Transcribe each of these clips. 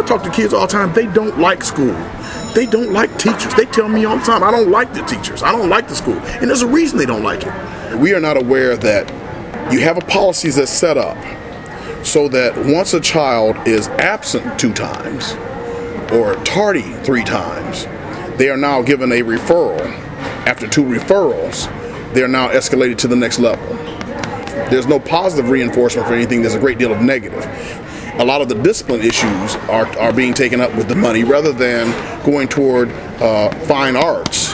talk to kids all the time. They don't like school. They don't like teachers. They tell me all the time, I don't like the teachers. I don't like the school. And there's a reason they don't like it. We are not aware that you have a policies that's set up so that once a child is absent 2 times or tardy 3 times, they are now given a referral. After 2 referrals, they are now escalated to the next level. There's no positive reinforcement for anything. There's a great deal of negative. A lot of the discipline issues are being taken up with the money rather than going toward fine arts,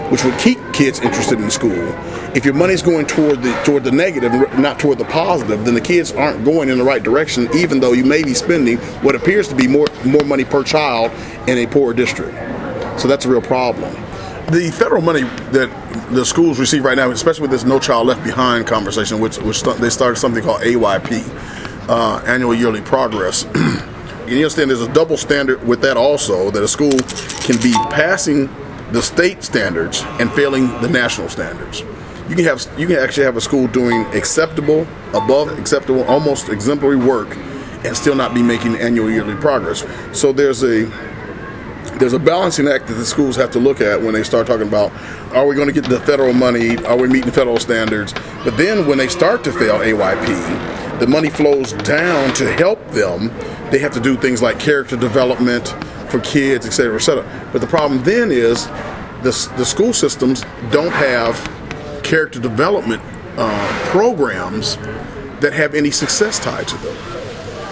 which would keep kids interested in school. If your money's going toward the negative, not toward the positive, then the kids aren't going in the right direction, even though you may be spending what appears to be more money per child in a poor district. So that's a real problem. The federal money that the schools receive right now, especially with this No Child Left Behind conversation, which they started something called AYP, Annual Yearly Progress. You understand there's a double standard with that also, that a school can be passing the state standards and failing the national standards. You can actually have a school doing acceptable, above acceptable, almost exemplary work and still not be making annual yearly progress. So there's a balancing act that the schools have to look at when they start talking about, are we going to get the federal money? Are we meeting federal standards? But then when they start to fail AYP, the money flows down to help them. They have to do things like character development for kids, et cetera, et cetera. But the problem then is the school systems don't have character development programs that have any success tied to them.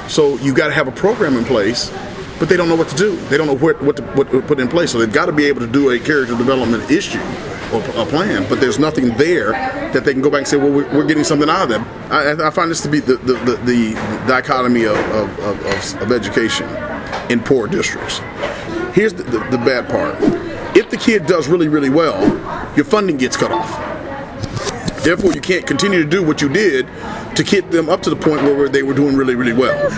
So you got to have a program in place, but they don't know what to do. They don't know what to put in place. So they've got to be able to do a character development issue or a plan, but there's nothing there that they can go back and say, well, we're getting something out of them. I find this to be the dichotomy of education in poor districts. Here's the bad part. If the kid does really, really well, your funding gets cut off. Therefore, you can't continue to do what you did to get them up to the point where they were doing really, really well.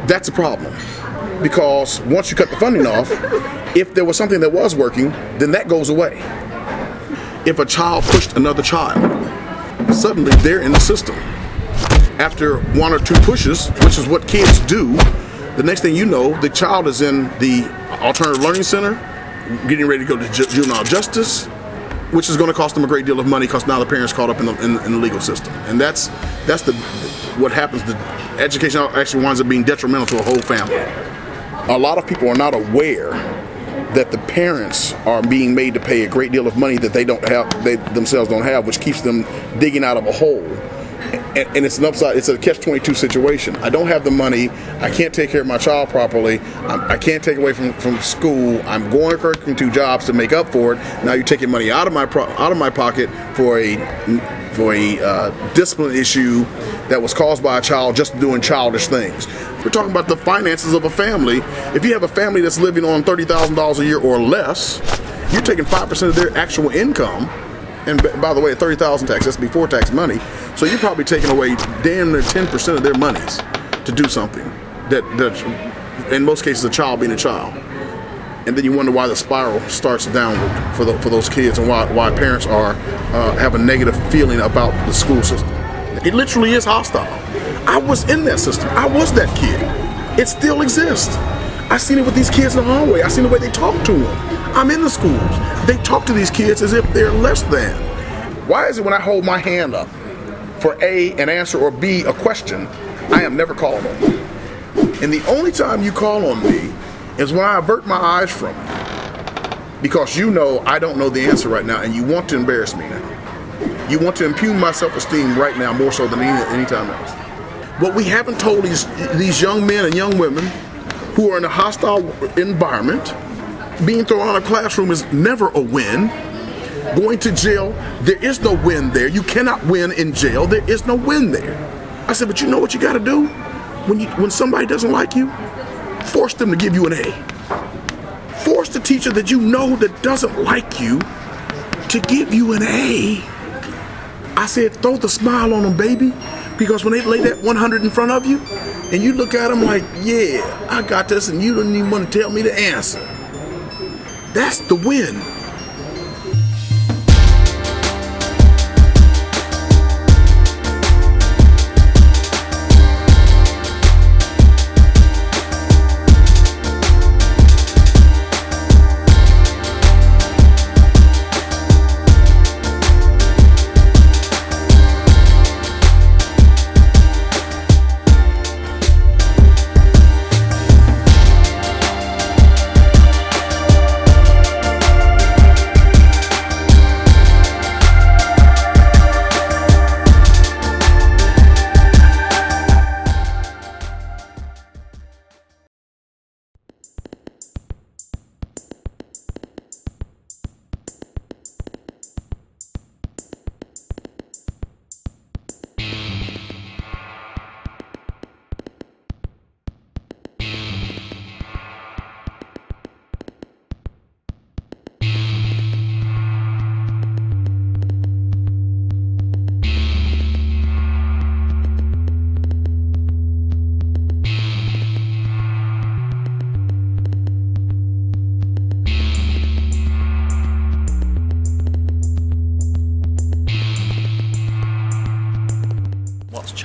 That's a problem. Because once you cut the funding off, if there was something that was working, then that goes away. If a child pushed another child, suddenly they're in the system. After 1 or 2 pushes, which is what kids do, the next thing you know, the child is in the alternative learning center, getting ready to go to juvenile justice, which is going to cost them a great deal of money because now the parents caught up in the legal system. And that's what happens. The education actually winds up being detrimental to a whole family. A lot of people are not aware that the parents are being made to pay a great deal of money that they themselves don't have, which keeps them digging out of a hole. And it's an upside. It's a catch-22 situation. I don't have the money. I can't take care of my child properly. I can't take away from school. I'm going working 2 jobs to make up for it. Now you're taking money out of my pocket for a discipline issue that was caused by a child just doing childish things. We're talking about the finances of a family. If you have a family that's living on $30,000 a year or less, you're taking 5% of their actual income. And by the way, $30,000 tax, that's before tax money. So you're probably taking away damn near 10% of their monies to do something that in most cases, a child being a child. And then you wonder why the spiral starts downward for those kids and why parents have a negative feeling about the school system. It literally is hostile. I was in that system. I was that kid. It still exists. I've seen it with these kids in the hallway. I've seen the way they talk to them. I'm in the schools. They talk to these kids as if they're less than. Why is it when I hold my hand up for A, an answer, or B, a question, I am never called on? And the only time you call on me is when I avert my eyes from you. Because you know I don't know the answer right now and you want to embarrass me now. You want to impugn my self-esteem right now more so than any time else. What we haven't told these young men and young women who are in a hostile environment, being thrown out of a classroom is never a win. Going to jail, there is no win there. You cannot win in jail. There is no win there. I said, but you know what you got to do? When somebody doesn't like you, force them to give you an A. Force the teacher that you know that doesn't like you to give you an A. I said, throw the smile on them, baby. Because when they lay that 100 in front of you, and you look at them like, yeah, I got this, and you don't even want to tell me the answer. That's the win.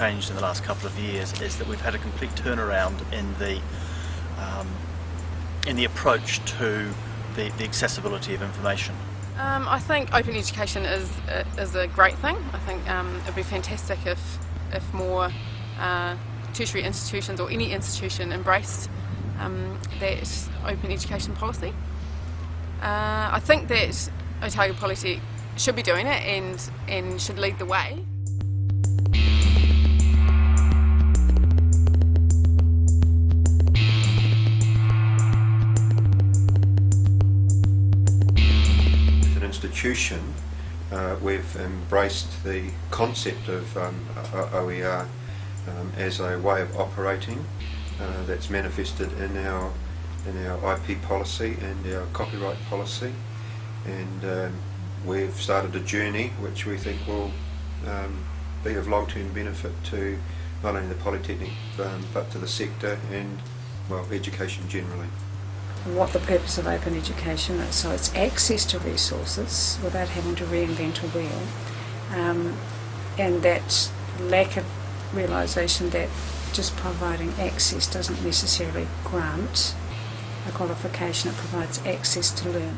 changed in the last couple of years is that we've had a complete turnaround in the approach to the accessibility of information. I think open education is a great thing. I think it'd be fantastic if more tertiary institutions or any institution embraced that open education policy. I think that Otago Polytech should be doing it and should lead the way. As an institution, we've embraced the concept of OER as a way of operating that's manifested in our IP policy and our copyright policy, and we've started a journey which we think will be of long-term benefit to not only the Polytechnic but to the sector and, well, education generally. What the purpose of open education is. So it's access to resources without having to reinvent a wheel, and that lack of realisation that just providing access doesn't necessarily grant a qualification, it provides access to learn.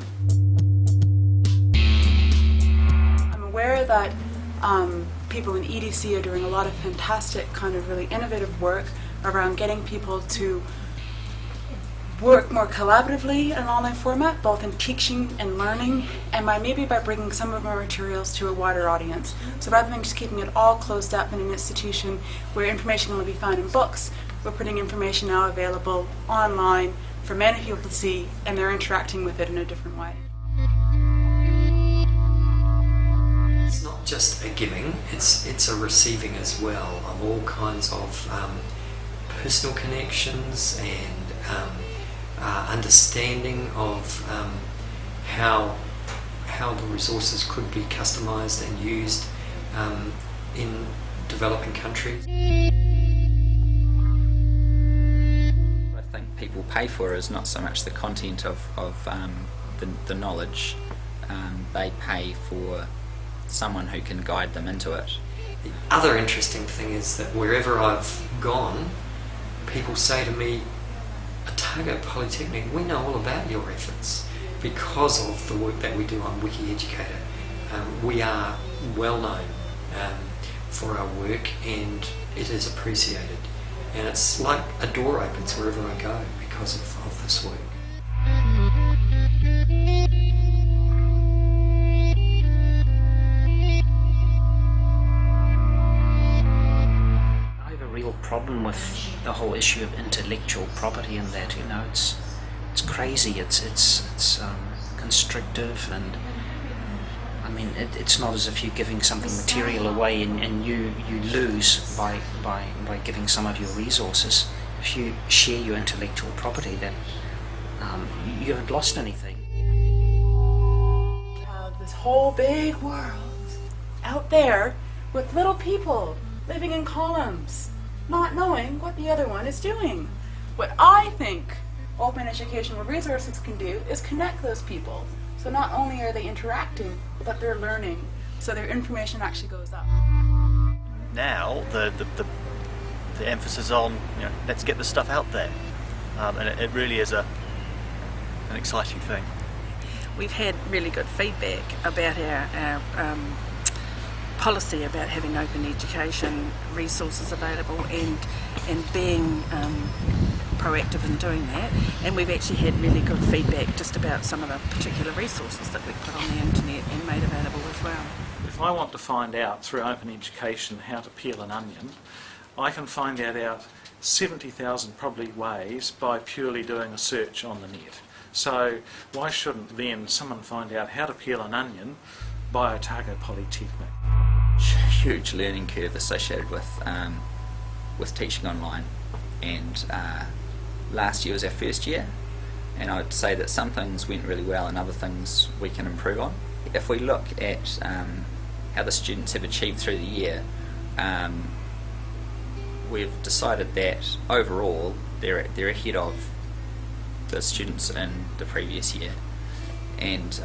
I'm aware that people in EDC are doing a lot of fantastic kind of really innovative work around getting people to work more collaboratively in an online format, both in teaching and learning, and maybe by bringing some of our materials to a wider audience. So rather than just keeping it all closed up in an institution where information can only be found in books, we're putting information now available online for many people to see, and they're interacting with it in a different way. It's not just a giving, it's a receiving as well of all kinds of personal connections and understanding of how the resources could be customised and used in developing countries. What I think people pay for is not so much the content of the knowledge. They pay for someone who can guide them into it. The other interesting thing is that wherever I've gone, people say to me, Otago Polytechnic, we know all about your efforts because of the work that we do on WikiEducator. We are well known for our work, and it is appreciated. And it's like a door opens wherever I go because of this work. Problem with the whole issue of intellectual property, and that, you know, it's crazy, it's constrictive, and I mean it's not as if you're giving something material away and you lose by giving some of your resources. If you share your intellectual property, then you haven't lost anything. This whole big world out there with little people living in columns, not knowing what the other one is doing. What I think open educational resources can do is connect those people. So not only are they interacting, but they're learning. So their information actually goes up. Now the emphasis on, you know, let's get the stuff out there, and it really is an exciting thing. We've had really good feedback about our policy about having open education resources available and being proactive in doing that, and we've actually had really good feedback just about some of the particular resources that we put on the internet and made available as well. If I want to find out through open education how to peel an onion, I can find that out 70,000 probably ways by purely doing a search on the net. So why shouldn't then someone find out how to peel an onion by Otago Polytechnic? Huge learning curve associated with teaching online, and last year was our first year, and I'd say that some things went really well and other things we can improve on. If we look at how the students have achieved through the year, we've decided that overall they're ahead of the students in the previous year, and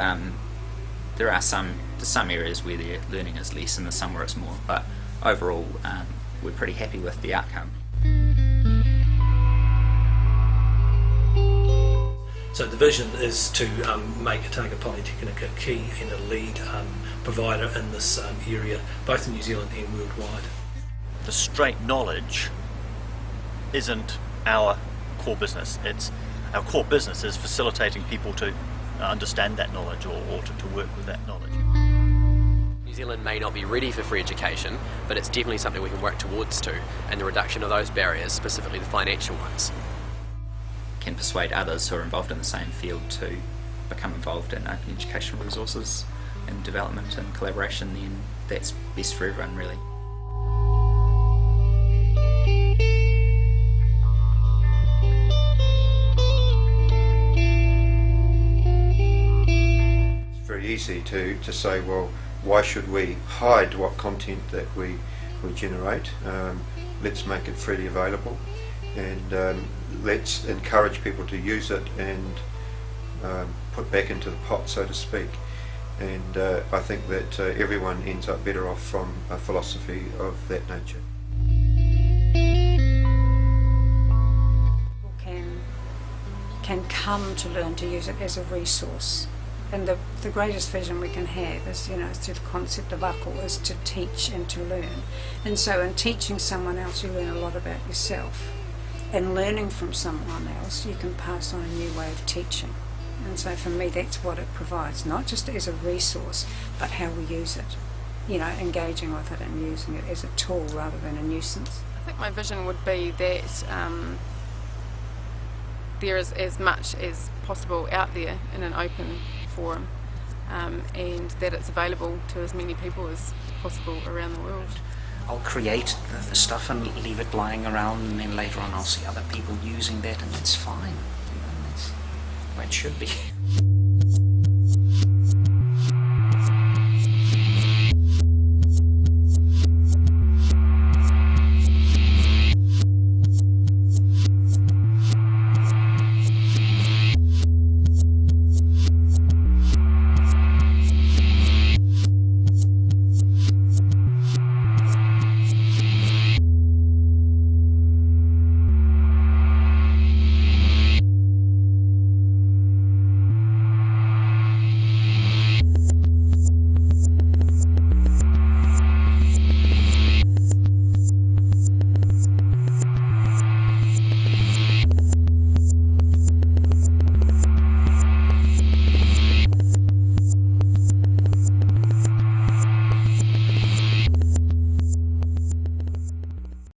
there's some areas where their learning is less and there's some where it's more, but overall we're pretty happy with the outcome. So the vision is to make Otago Polytechnic a key and a lead provider in this area, both in New Zealand and worldwide. The straight knowledge isn't our core business. Our core business is facilitating people to understand that knowledge or to work with that knowledge. New Zealand may not be ready for free education, but it's definitely something we can work towards too, and the reduction of those barriers, specifically the financial ones. Can persuade others who are involved in the same field to become involved in open educational resources and development and collaboration, then that's best for everyone, really. It's very easy to say, well, why should we hide what content that we generate? Let's make it freely available, and let's encourage people to use it and put back into the pot, so to speak. And I think that everyone ends up better off from a philosophy of that nature. People can come to learn to use it as a resource. And the greatest vision we can have is, through the concept of ako, is to teach and to learn. And so in teaching someone else, you learn a lot about yourself. And learning from someone else, you can pass on a new way of teaching. And so for me, that's what it provides, not just as a resource, but how we use it. Engaging with it and using it as a tool rather than a nuisance. I think my vision would be that there is as much as possible out there in an open forum, and that it's available to as many people as possible around the world. I'll create the stuff and leave it lying around, and then later on I'll see other people using that, and it's fine. That's where it should be.